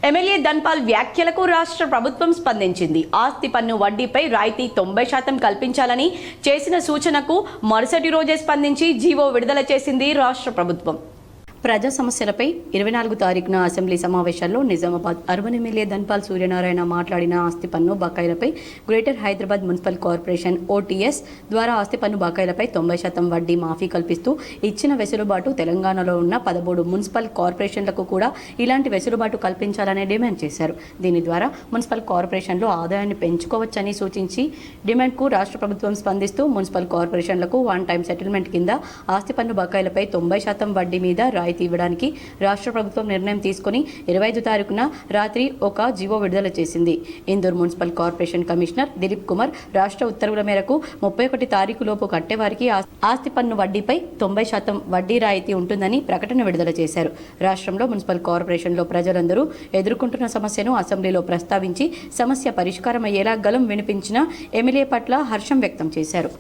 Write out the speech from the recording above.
MLA Dhanpal వ్యాఖ్యలకు రాష్ట్ర ప్రభుత్వం స్పందించింది. ఆస్తి పన్ను వడ్డీపై రాయితీ 90% కల్పించాలని చేసిన సూచనకు మరుసటి రోజే స్పందించి జీవో విడుదల చేసింది రాష్ట్ర ప్రభుత్వం. ప్రజా సమస్యలపై 24 తారీఖున అసెంబ్లీ సమావేశాల్లో నిజామాబాద్ అర్బన్ ఎమ్మెల్యే ధన్పాల్ సూర్యనారాయణ మాట్లాడిన ఆస్తి పన్ను బకాయిలపై greater Hyderabad municipal corporation OTS ద్వారా ఆస్తి పన్ను బకాయిలపై 90% వడ్డీ మాఫీ కల్పిస్తూ ఇచ్చిన వెసులుబాటు తెలంగాణలో ఉన్న 13 మున్సిపల్ కార్పొరేషన్లకు కూడా ఇలాంటి వెసులుబాటు కల్పించాలని డిమాండ్ చేశారు. దీని ద్వారా మున్సిపల్ కార్పొరేషన్లో ఆదాయాన్ని పెంచుకోవచ్చని సూచించి డిమాండ్కు రాష్ట్ర ప్రభుత్వం స్పందిస్తూ మున్సిపల్ కార్పొరేషన్లకు వన్ టైం సెటిల్మెంట్ కింద ఆస్తి పన్ను బకాయిలపై 90% వడ్డీ మీద రాయితీ ఇవ్వడానికి రాష్ట్ర ప్రభుత్వం నిర్ణయం తీసుకుని 25 తారీఖున రాత్రి ఒక జీవో విడుదల చేసింది. Indur municipal corporation commissioner Dilip Kumar రాష్ట్ర ఉత్తర్వుల మేరకు 31 తారీఖులోపు కట్టేవారికి ఆస్తి పన్ను వడ్డీపై 90% వడ్డీ రాయితీ ఉంటుందని ప్రకటన విడుదల చేశారు. రాష్ట్రంలో మున్సిపల్ కార్పొరేషన్లో ప్రజలందరూ ఎదుర్కొంటున్న సమస్యను అసెంబ్లీలో ప్రస్తావించి సమస్య పరిష్కారం అయ్యేలా గలం వినిపించిన ఎమ్మెల్యే పట్ల హర్షం వ్యక్తం చేశారు.